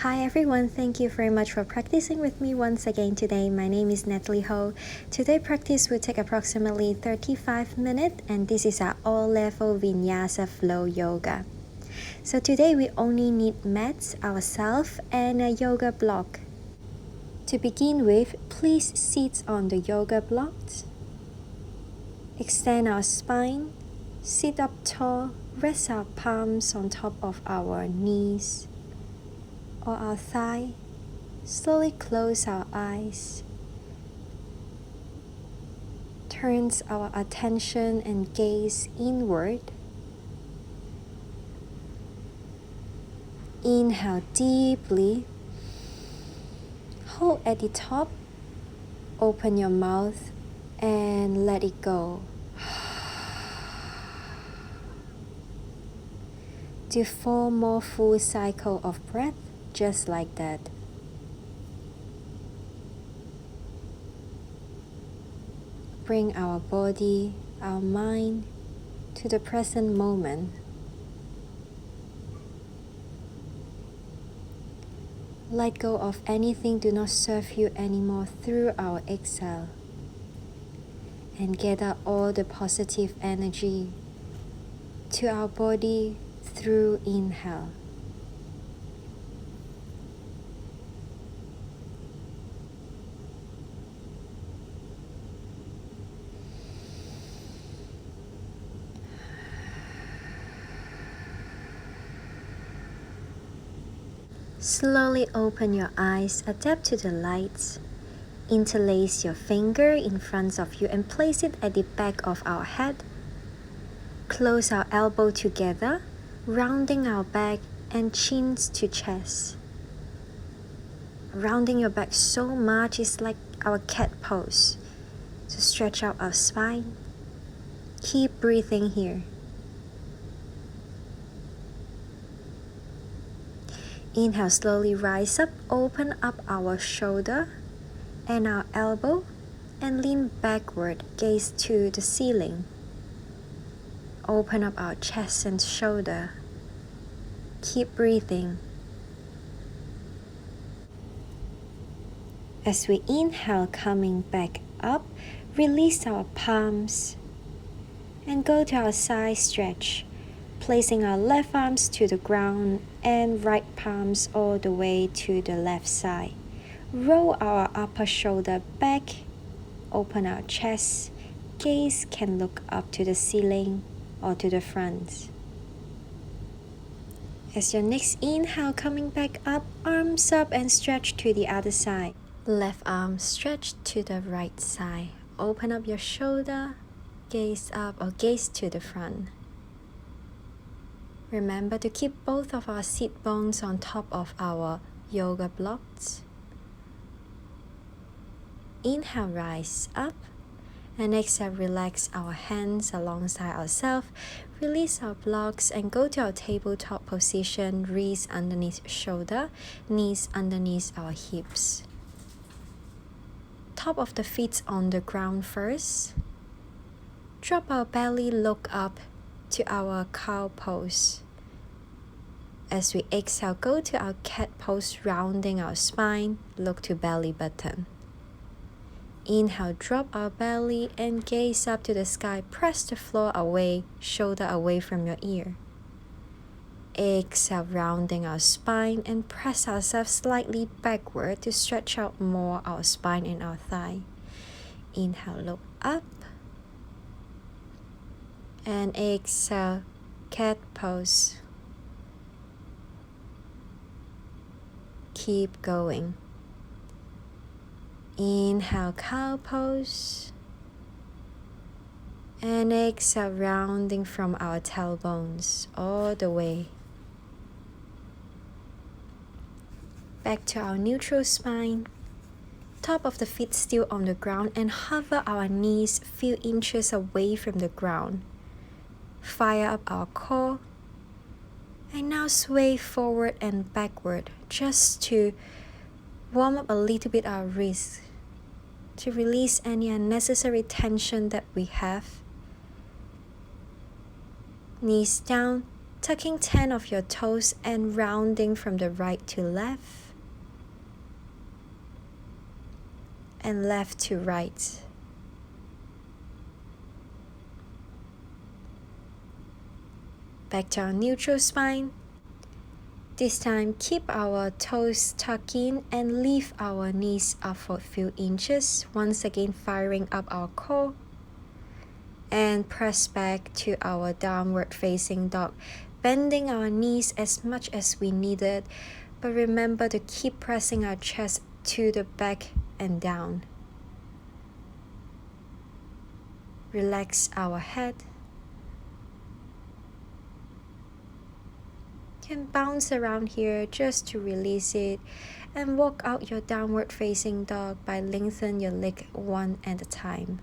Hi everyone, thank you very much for practicing with me once again today. My name is Natalie Ho. Today practice will take approximately 35 minutes and this is our all-level Vinyasa flow yoga. So today we only need mats, ourselves, and a yoga block. To begin with, please sit on the yoga block. Extend our spine, sit up tall, rest our palms on top of our knees or our thigh. Slowly close our eyes. Turns our attention and gaze inward. Inhale deeply. Hold at the top. Open your mouth and let it go. Do 4 more full cycles of breath just like that. Bring our body, our mind to the present moment. Let go of anything do not serve you anymore through our exhale. And gather all the positive energy to our body through inhale. Slowly open your eyes, adapt to the lights. Interlace your finger in front of you and place it at the back of our head. Close our elbow together, rounding our back and chins to chest. Rounding your back so much is like our cat pose. To stretch out our spine. Keep breathing here. Inhale, slowly rise up, open up our shoulder and our elbow and lean backward, gaze to the ceiling. Open up our chest and shoulder. Keep breathing. As we inhale, coming back up, release our palms and go to our side stretch. Placing our left arms to the ground and right palms all the way to the left side. Roll our upper shoulder back, open our chest, gaze can look up to the ceiling or to the front. As your next inhale coming back up, arms up and stretch to the other side. Left arm stretch to the right side. Open up your shoulder, gaze up or gaze to the front. Remember to keep both of our sit bones on top of our yoga blocks. Inhale, rise up. And exhale, relax our hands alongside ourselves. Release our blocks and go to our tabletop position. Wrists underneath shoulder, knees underneath our hips. Top of the feet on the ground first. Drop our belly, look up to our cow pose. As we exhale, go to our cat pose, rounding our spine, look to belly button. Inhale, drop our belly and gaze up to the sky, press the floor away, shoulder away from your ear. Exhale, rounding our spine and press ourselves slightly backward to stretch out more our spine and our thigh. Inhale, look up. And exhale, cat pose. Keep going. Inhale, cow pose. And exhale, rounding from our tailbones all the way. Back to our neutral spine. Top of the feet still on the ground and hover our knees a few inches away from the ground. Fire up our core. And now sway forward and backward just to warm up a little bit our wrists, to release any unnecessary tension that we have. Knees down, tucking 10 of your toes and rounding from the right to left and left to right. Back to our neutral spine. This time, keep our toes tucked in and lift our knees up for a few inches, once again firing up our core. And press back to our downward facing dog, bending our knees as much as we needed, but remember to keep pressing our chest to the back and down. Relax our head. Can bounce around here just to release it, and walk out your downward facing dog by lengthening your leg one at a time.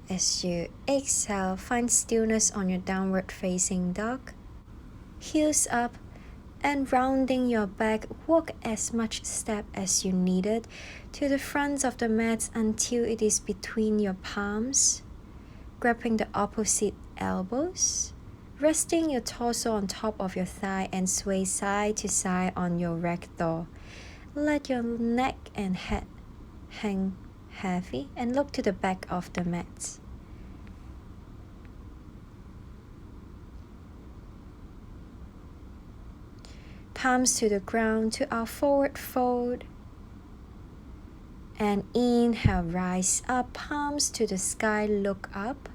As you exhale, find stillness on your downward facing dog. Heels up and rounding your back, walk as much step as you needed to the front of the mat until it is between your palms, grabbing the opposite elbows, resting your torso on top of your thigh and sway side to side on your ragdoll. Let your neck and head hang heavy and look to the back of the mat. Palms to the ground to our forward fold. And inhale, rise up, palms to the sky, look up.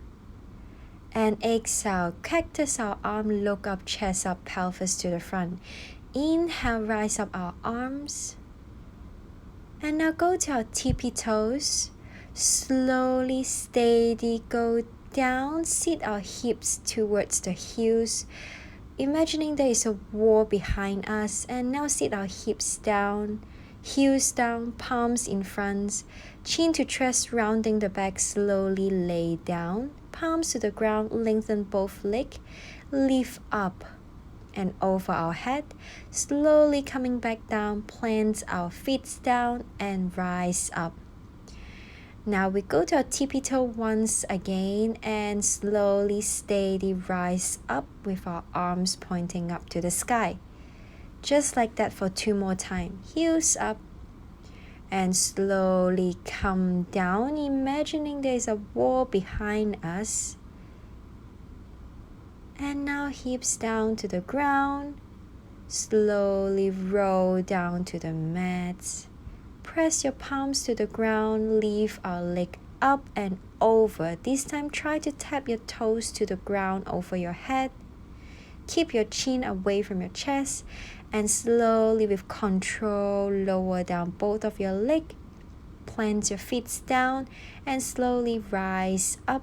And exhale, cactus our arm, look up, chest up, pelvis to the front. Inhale, rise up our arms. And now go to our tippy toes. Slowly, steady, go down. Sit our hips towards the heels. Imagining there is a wall behind us. And now sit our hips down. Heels down, palms in front. Chin to chest, rounding the back. Slowly lay down. Palms to the ground, lengthen both legs. Lift up and over our head, slowly coming back down, plant our feet down and rise up. Now we go to our tippy toe once again and slowly, steady rise up with our arms pointing up to the sky. Just like that for 2 more times. Heels up and slowly come down, imagining there's a wall behind us. And now hips down to the ground. Slowly roll down to the mat. Press your palms to the ground. Lift our leg up and over. This time try to tap your toes to the ground over your head. Keep your chin away from your chest. And slowly with control lower down both of your legs. Plant your feet down and slowly rise up.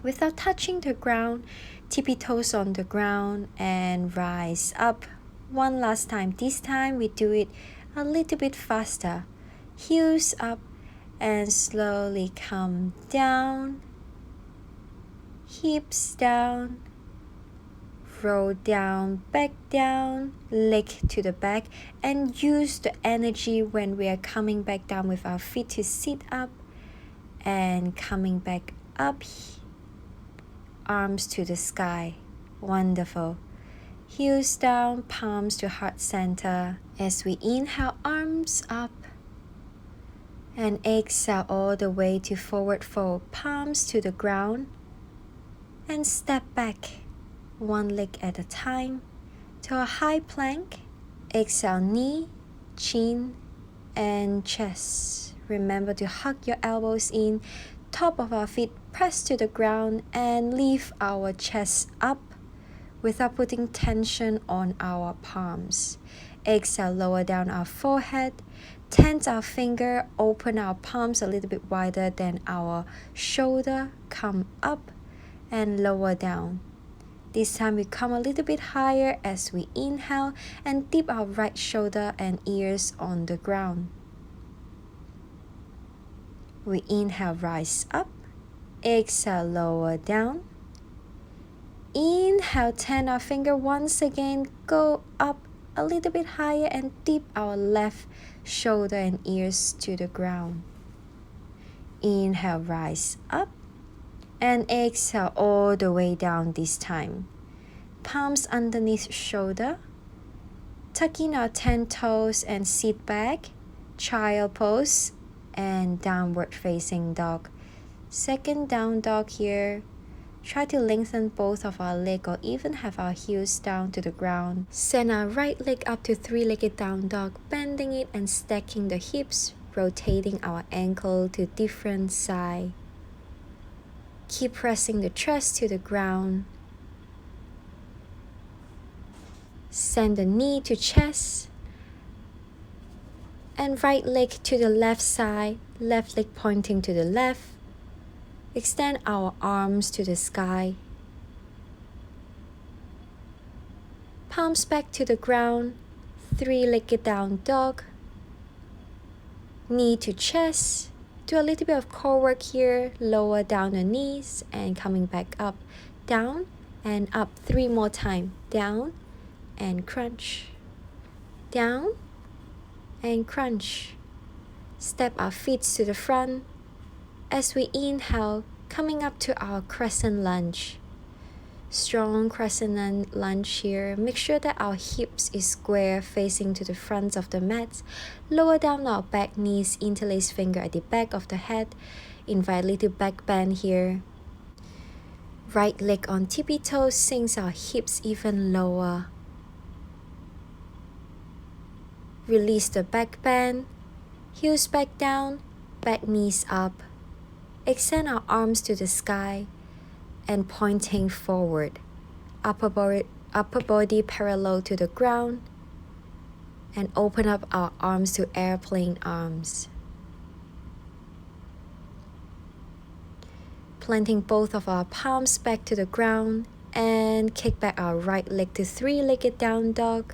Without touching the ground, tippy toes on the ground and rise up. One last time. This time we do it a little bit faster. Heels up and slowly come down. Hips down. Roll down, back down, leg to the back, and use the energy when we are coming back down with our feet to sit up and coming back up. Arms to the sky. Wonderful. Heels down, palms to heart center. As we inhale, arms up. And exhale all the way to forward fold. Palms to the ground. And step back. One leg at a time. To a high plank. Exhale, knee, chin, and chest. Remember to hug your elbows in. Top of our feet press to the ground and lift our chest up without putting tension on our palms. Exhale, lower down our forehead. Tense our finger, open our palms a little bit wider than our shoulder. Come up and lower down. This time we come a little bit higher as we inhale and dip our right shoulder and ears on the ground. We inhale, rise up. Exhale, lower down. Inhale, turn our finger once again, go up a little bit higher and dip our left shoulder and ears to the ground. Inhale, rise up, and exhale all the way down this time. Palms underneath shoulder. Tuck in our 10 toes and sit back. Child pose and downward facing dog. Second down dog here. Try to lengthen both of our legs or even have our heels down to the ground. Send our right leg up to three-legged down dog, bending it and stacking the hips, rotating our ankle to different side. Keep pressing the chest to the ground. Send the knee to chest. And right leg to the left side, left leg pointing to the left. Extend our arms to the sky. Palms back to the ground, three-legged down dog. Knee to chest. Do a little bit of core work here, lower down the knees and coming back up, down and up. 3 more times. Down and crunch. Down and crunch. Step our feet to the front. As we inhale, coming up to our Crescent Lunge. Strong Crescent Lunge here. Make sure that our hips is square facing to the front of the mat. Lower down our back knees, interlace finger at the back of the head. Invite a little back bend here. Right leg on tippy toes sinks our hips even lower. Release the back bend. Heels back down, back knees up. Extend our arms to the sky and pointing forward. Upper body parallel to the ground. And open up our arms to airplane arms. Planting both of our palms back to the ground and kick back our right leg to three-legged down dog.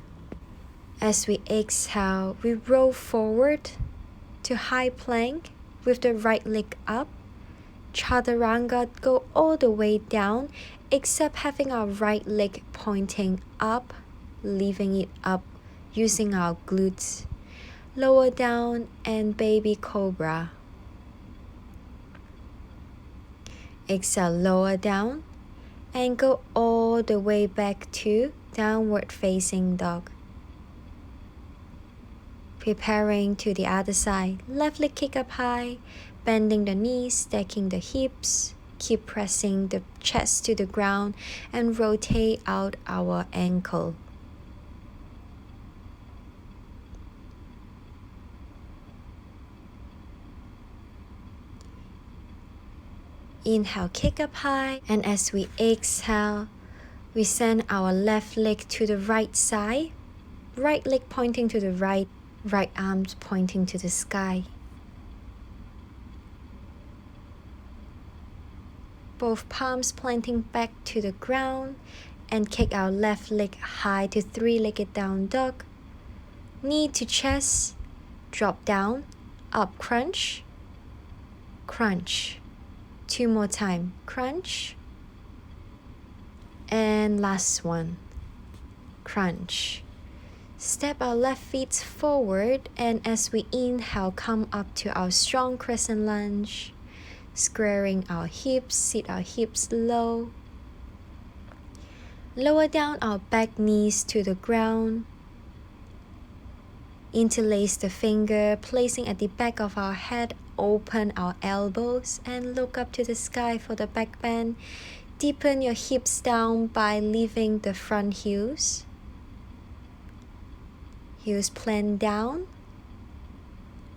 As we exhale, we roll forward to high plank with the right leg up. Chaturanga, go all the way down except having our right leg pointing up, leaving it up using our glutes. Lower down and baby cobra. Exhale, lower down and go all the way back to downward facing dog. Preparing to the other side. Left leg kick up high. Bending the knees, stacking the hips, keep pressing the chest to the ground and rotate out our ankle. Inhale, kick up high, and as we exhale, we send our left leg to the right side, right leg pointing to the right, right arms pointing to the sky. Both palms planting back to the ground and kick our left leg high to three-legged down dog. Knee to chest, drop down, up crunch, crunch. 2 more times, crunch. And last one, crunch. Step our left feet forward and as we inhale, come up to our strong Crescent Lunge. Squaring our hips, sit our hips low. Lower down our back knees to the ground. Interlace the finger, placing at the back of our head. Open our elbows and look up to the sky for the back bend. Deepen your hips down by leaving the front heels. Heels plant down.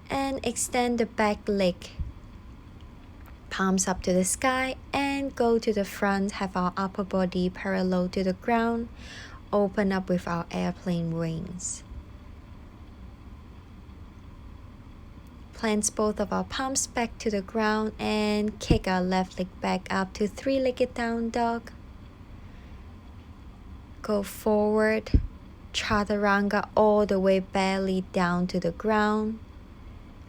And extend the back leg. Palms up to the sky and go to the front. Have our upper body parallel to the ground. Open up with our airplane wings. Plant both of our palms back to the ground and kick our left leg back up to three-legged down dog. Go forward, chaturanga all the way belly down to the ground.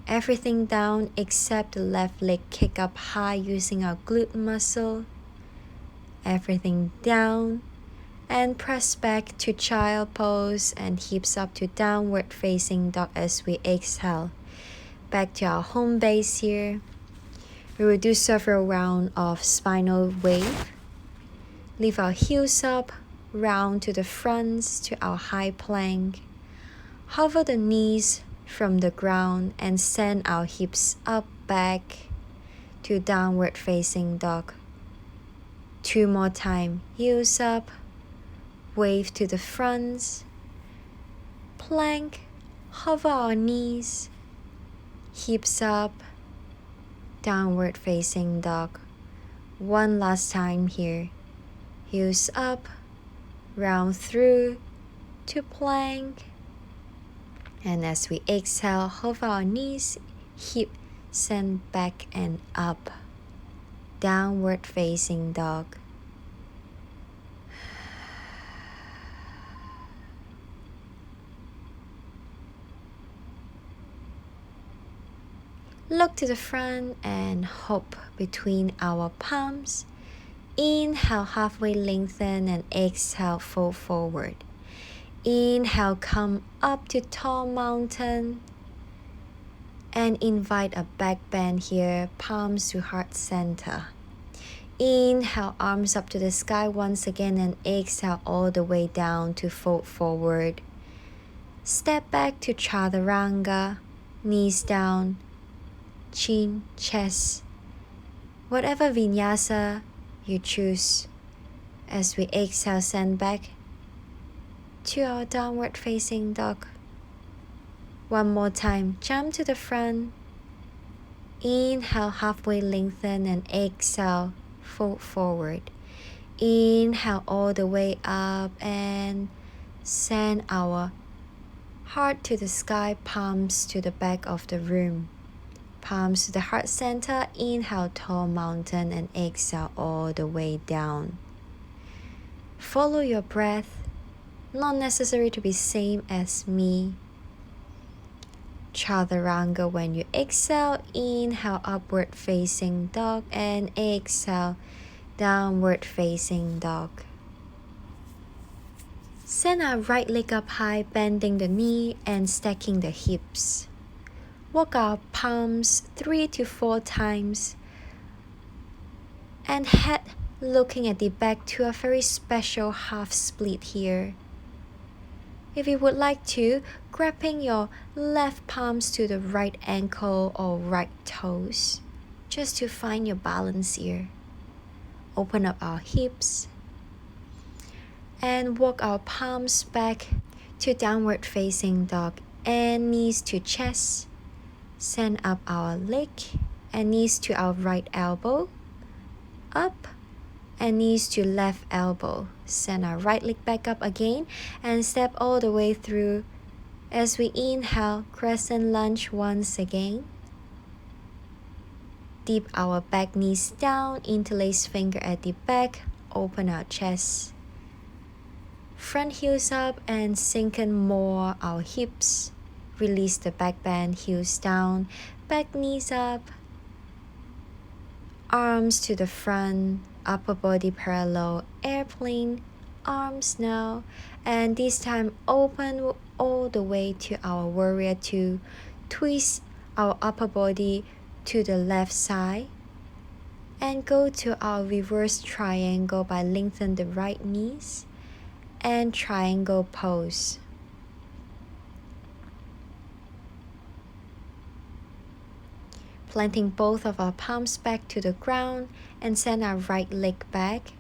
Everything down except the left leg kick up high using our glute muscle. Everything down And press back to child pose and hips up to downward facing dog as we exhale. Back to our home base here. We will do several rounds of spinal wave. Lift our heels up, round to the fronts to our high plank. Hover the knees from the ground and send our hips up back to downward facing dog. 2 more times. Heels up, wave to the fronts, plank, hover our knees, hips up, downward facing dog. 1 last time here. Heels up, round through to plank. And as we exhale, hover our knees, hip send back and up. Downward facing dog. Look to the front and hop between our palms. Inhale, halfway lengthen and exhale, fold forward. Inhale, come up to tall mountain. And invite a back bend here, palms to heart center. Inhale, arms up to the sky once again and exhale all the way down to fold forward. Step back to chaturanga, knees down, chin, chest. Whatever vinyasa you choose. As we exhale, send back to our downward facing dog. 1 more time, jump to the front. Inhale, halfway lengthen and exhale, fold forward. Inhale all the way up and send our heart to the sky, palms to the back of the room. Palms to the heart center. Inhale, tall mountain and exhale all the way down. Follow your breath. Not necessary to be same as me. Chaturanga when you exhale, inhale upward facing dog and exhale downward facing dog. Send our right leg up high, bending the knee and stacking the hips. Walk our palms 3 to 4 times and head looking at the back to a very special half split here. If you would like to, grabbing your left palms to the right ankle or right toes, just to find your balance here. Open up our hips and walk our palms back to downward facing dog and knees to chest. Send up our leg and knees to our right elbow, up and knees to left elbow. Send our right leg back up again and step all the way through. As we inhale, Crescent Lunge once again. Dip our back knees down, interlace finger at the back, open our chest. Front heels up and sinking more our hips. Release the back bend, heels down, back knees up. Arms to the front, upper body parallel, airplane, arms now. And this time open all the way to our warrior two. Twist our upper body to the left side. And go to our reverse triangle by lengthening the right knees. And triangle pose. Planting both of our palms back to the ground and send our right leg back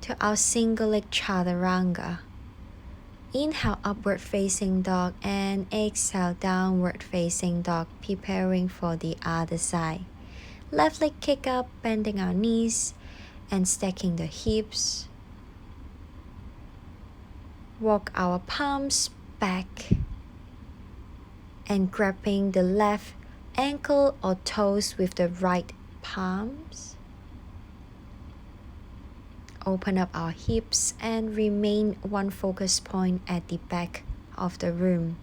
to our single leg chaturanga. Inhale, upward facing dog and exhale, downward facing dog, preparing for the other side. Left leg kick up, bending our knees and stacking the hips. Walk our palms back and grabbing the left ankle or toes with the right palms. Open up our hips and remain one focus point at the back of the room.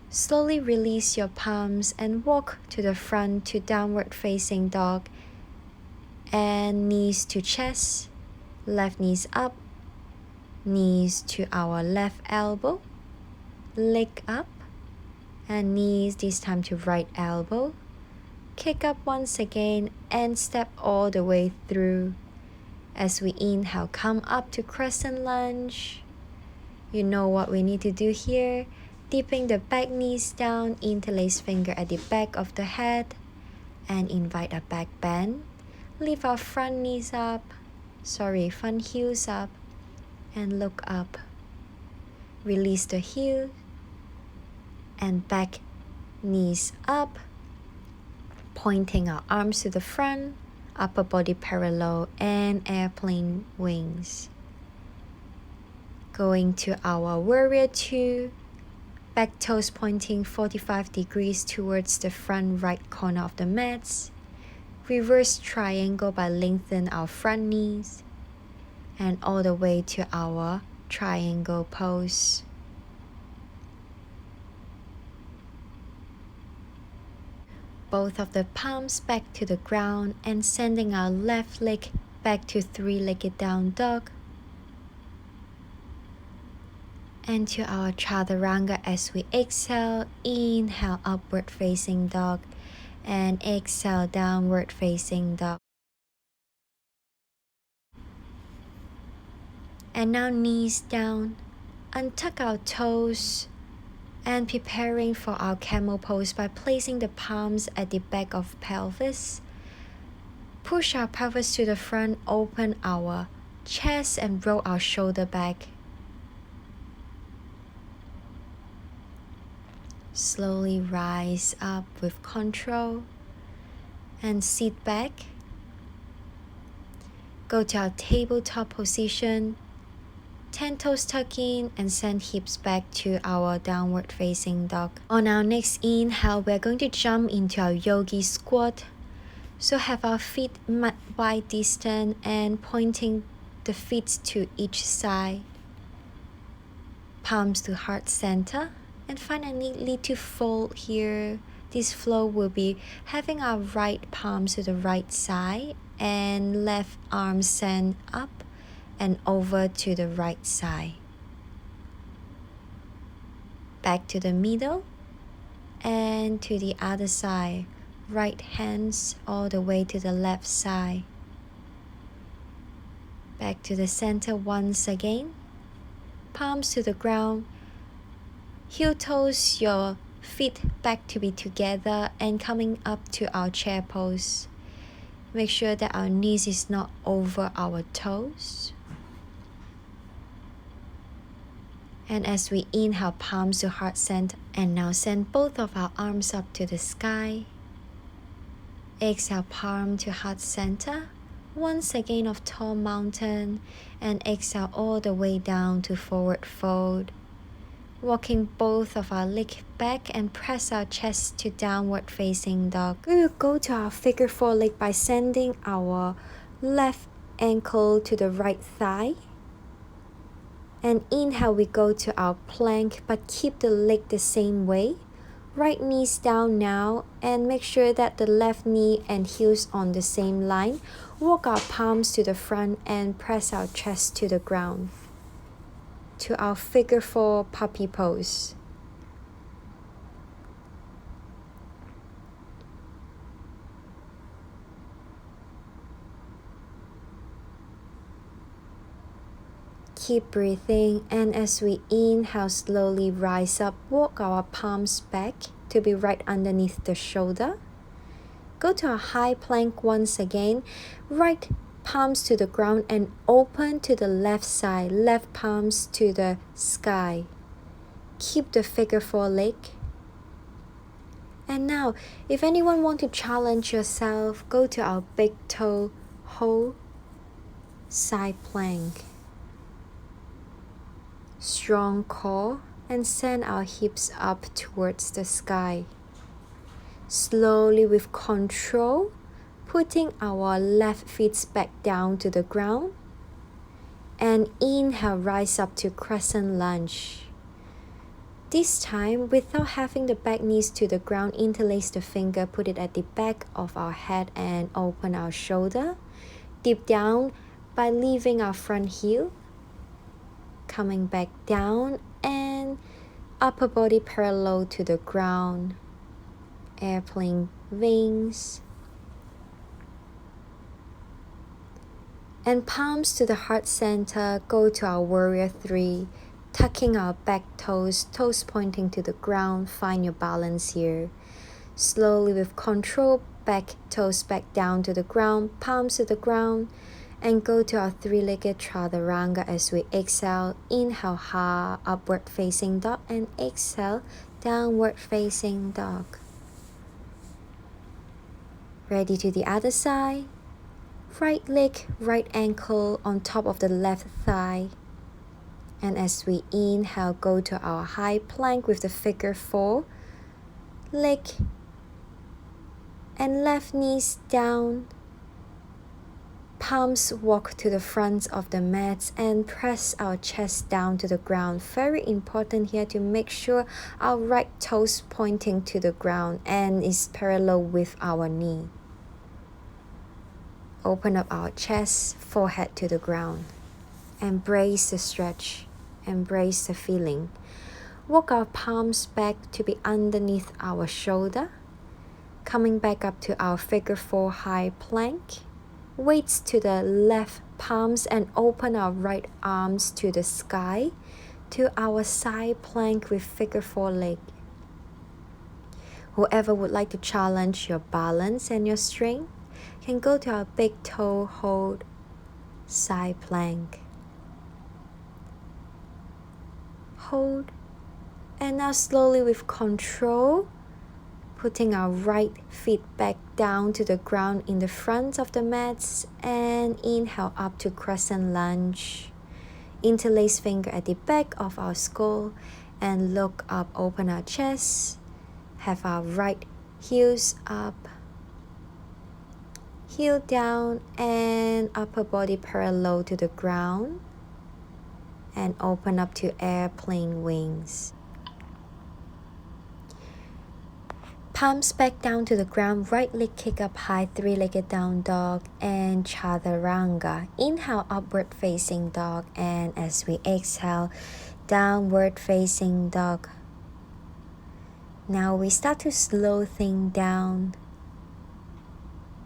Slowly release your palms and walk to the front to downward facing dog and knees to chest. Left knees up, knees to our left elbow, leg up, and knees this time to right elbow. Kick up once again and step all the way through. As we inhale, come up to Crescent Lunge. You know what we need to do here. Dipping the back knees down, interlace finger at the back of the head, and invite a back bend. Lift our front heels up, and look up. Release the heel, and back knees up, pointing our arms to the front, upper body parallel, and airplane wings. Going to our Warrior 2, back toes pointing 45 degrees towards the front right corner of the mats. Reverse triangle by lengthening our front knees, and all the way to our triangle pose. Both of the palms back to the ground and sending our left leg back to three-legged down dog. And to our chaturanga as we exhale, inhale upward facing dog, and exhale downward facing dog. And now knees down, untuck our toes, and preparing for our camel pose by placing the palms at the back of pelvis. Push our pelvis to the front, open our chest and roll our shoulder back. Slowly rise up with control and sit back. Go to our tabletop position. 10 toes tuck in and send hips back to our downward facing dog. On our next inhale, we're going to jump into our Yogi Squat. So have our feet wide distance and pointing the feet to each side. Palms to heart center. And find a neatly to fold here. This flow will be having our right palm to the right side and left arm send up and over to the right side. Back to the middle and to the other side. Right hands all the way to the left side. Back to the center once again. Palms to the ground. Heel toes, your feet back to be together and coming up to our chair pose. Make sure that our knees is not over our toes. And as we inhale, palms to heart center. And now send both of our arms up to the sky. Exhale, palm to heart center. Once again of tall mountain. And exhale all the way down to forward fold. Walking both of our legs back and press our chest to downward facing dog. We will go to our figure 4 leg by sending our left ankle to the right thigh. And inhale, we go to our plank, but keep the leg the same way. Right knees down now, and make sure that the left knee and heels on the same line. Walk our palms to the front and press our chest to the ground. To our figure 4 puppy pose. Keep breathing, and as we inhale, slowly rise up. Walk our palms back to be right underneath the shoulder. Go to a high plank once again. Right palms to the ground and open to the left side, left palms to the sky. Keep the figure 4 leg. And now, if anyone want to challenge yourself, go to our big toe hold, side plank. Strong core and send our hips up towards the sky. Slowly with control, putting our left feet back down to the ground. And inhale, rise up to Crescent Lunge. This time, without having the back knees to the ground, interlace the finger, put it at the back of our head and open our shoulder. Deep down, by leaving our front heel, coming back down and upper body parallel to the ground, airplane wings, and palms to the heart center. Go to our warrior 3, tucking our back toes, toes pointing to the ground. Find your balance here. Slowly with control, back toes back down to the ground, palms to the ground, and go to our 3-legged chaturanga as we exhale. Inhale, upward facing dog, and exhale, downward facing dog. Ready to the other side. Right leg, right ankle on top of the left thigh. And as we inhale, go to our high plank with the figure 4. Leg and left knees down. Palms walk to the front of the mat and press our chest down to the ground. Very important here to make sure our right toes pointing to the ground and is parallel with our knee. Open up our chest, forehead to the ground. Embrace the stretch, embrace the feeling. Walk our palms back to be underneath our shoulder. Coming back up to our figure 4 high plank. Weights to the left palms and open our right arms to the sky, to our side plank with figure 4 leg. Whoever would like to challenge your balance and your strength can go to our big toe hold, side plank. Hold, and now slowly with control, putting our right feet back down to the ground in the front of the mats, and inhale up to Crescent Lunge. Interlace finger at the back of our skull and look up, open our chest. Have our right heels up, heel down, and upper body parallel to the ground. And open up to airplane wings. Palms back down to the ground, right leg kick up high, 3-legged down dog and chaturanga. Inhale, upward facing dog, and as we exhale, downward facing dog. Now we start to slow things down.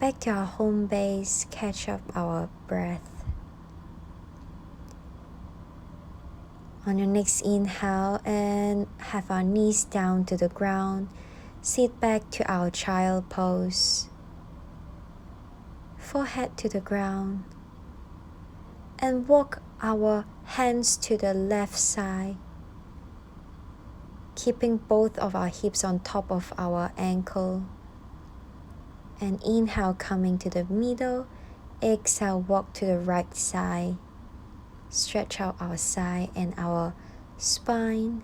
Back to our home base, catch up our breath. On your next inhale, and have our knees down to the ground. Sit back to our child pose. Forehead to the ground. And walk our hands to the left side. Keeping both of our hips on top of our ankle. And inhale, coming to the middle. Exhale, walk to the right side. Stretch out our side and our spine.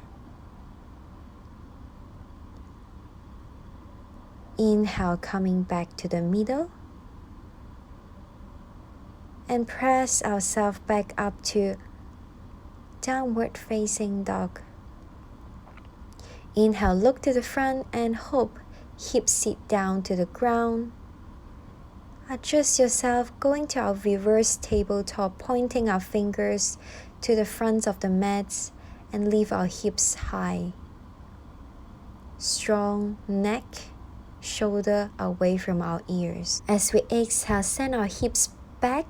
Inhale, coming back to the middle. And press ourselves back up to downward facing dog. Inhale, look to the front and hope hips sit down to the ground. Adjust yourself, going to our reverse tabletop, pointing our fingers to the front of the mats and leave our hips high. Strong neck, shoulder away from our ears. As we exhale, send our hips back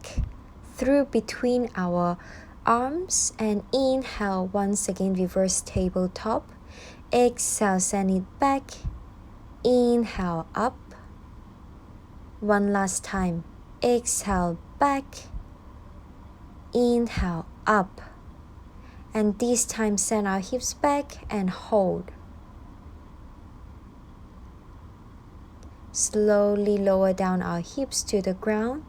through between our arms and inhale, once again reverse tabletop. Exhale, send it back. Inhale, up. One last time. Exhale, back. Inhale, up. And this time send our hips back and hold. Slowly lower down our hips to the ground.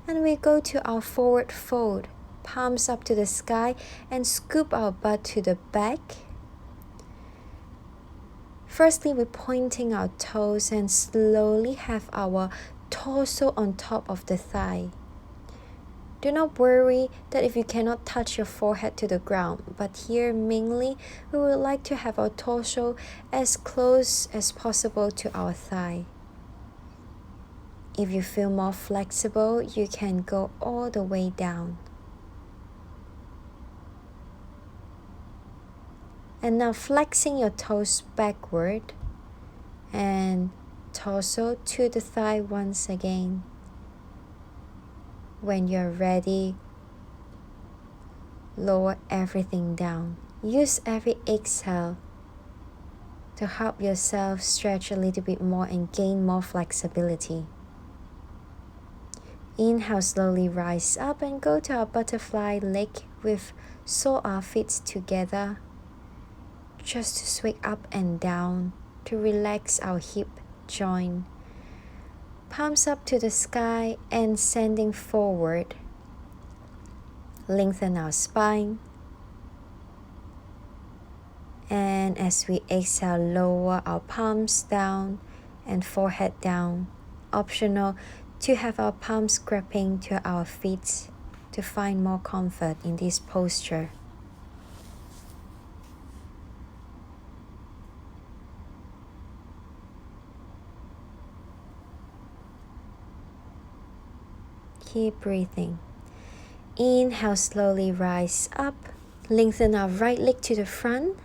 And we go to our forward fold. Palms up to the sky and scoop our butt to the back. Firstly, we're pointing our toes and slowly have our torso on top of the thigh. Do not worry that if you cannot touch your forehead to the ground, but here mainly we would like to have our torso as close as possible to our thigh. If you feel more flexible, you can go all the way down. And now flexing your toes backward and torso to the thigh once again. When you're ready, lower everything down. Use every exhale to help yourself stretch a little bit more and gain more flexibility. Inhale, slowly rise up and go to our butterfly leg with sole our feet together. Just to sway up and down to relax our hip joint. Palms up to the sky and sending forward. Lengthen our spine. And as we exhale, lower our palms down and forehead down. Optional to have our palms grabbing to our feet to find more comfort in this posture. Keep breathing. Inhale, slowly rise up. Lengthen our right leg to the front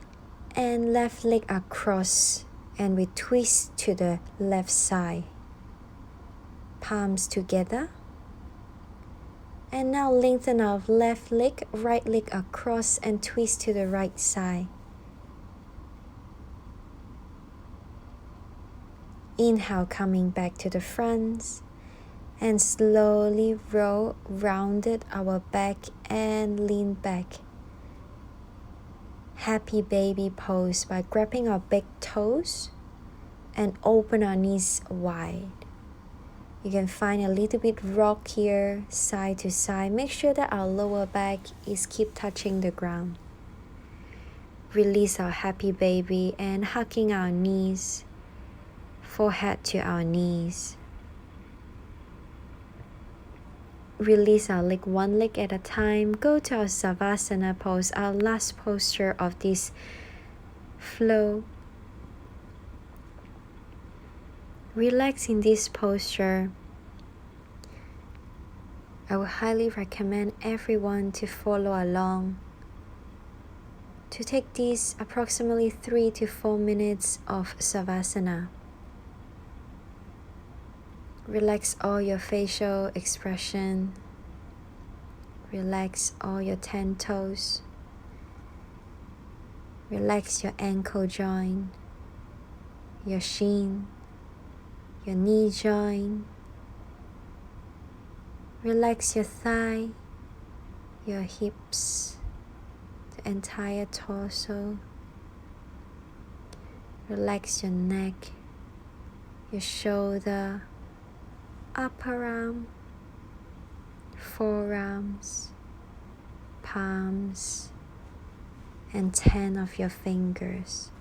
and left leg across, and we twist to the left side. Palms together. And now lengthen our left leg, right leg across and twist to the right side. Inhale, coming back to the front. And slowly roll rounded our back and lean back. Happy baby pose by grabbing our big toes and open our knees wide. You can find a little bit rock here, side to side. Make sure that our lower back is keep touching the ground. Release our happy baby and hugging our knees, forehead to our knees. Release our leg one leg at a time. Go to our Savasana pose, our last posture of this flow. Relax in this posture. I would highly recommend everyone to follow along. To take these approximately 3 to 4 minutes of Savasana. Relax all your facial expression. Relax all your 10 toes. Relax your ankle joint, your shin, your knee joint. Relax your thigh, your hips, the entire torso. Relax your neck, your shoulder, upper arm, forearms, palms, and 10 of your fingers.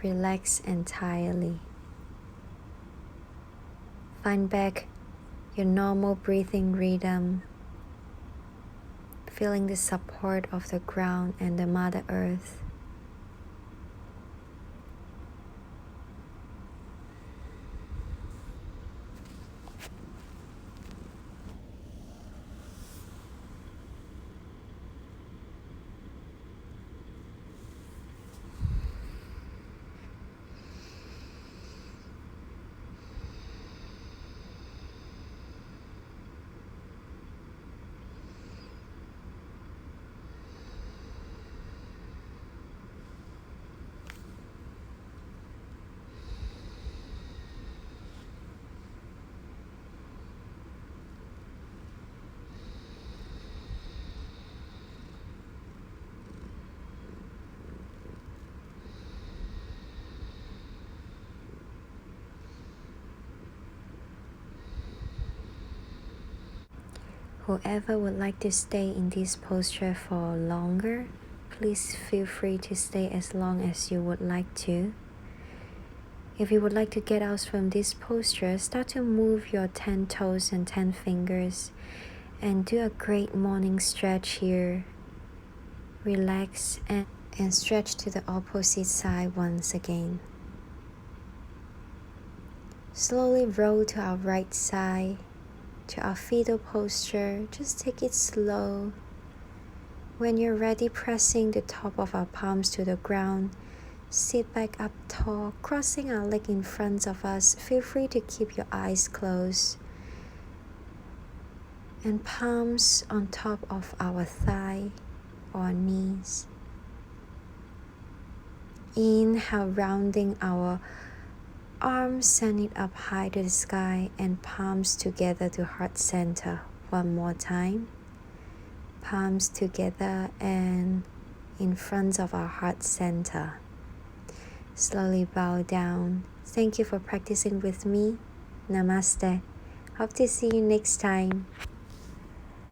Relax entirely. Find back your normal breathing rhythm, feeling the support of the ground and the Mother Earth. Whoever would like to stay in this posture for longer, please feel free to stay as long as you would like to. If you would like to get out from this posture, start to move your 10 toes and 10 fingers and do a great morning stretch here. Relax and stretch to the opposite side once again. Slowly roll to our right side, to our fetal posture. Just take it slow. When you're ready, pressing the top of our palms to the ground, sit back up tall, crossing our leg in front of us. Feel free to keep your eyes closed. And palms on top of our thigh or knees. Inhale, rounding our arms, send it up high to the sky and palms together to heart center. One more time. Palms together and in front of our heart center. Slowly bow down. Thank you for practicing with me. Namaste. Hope to see you next time.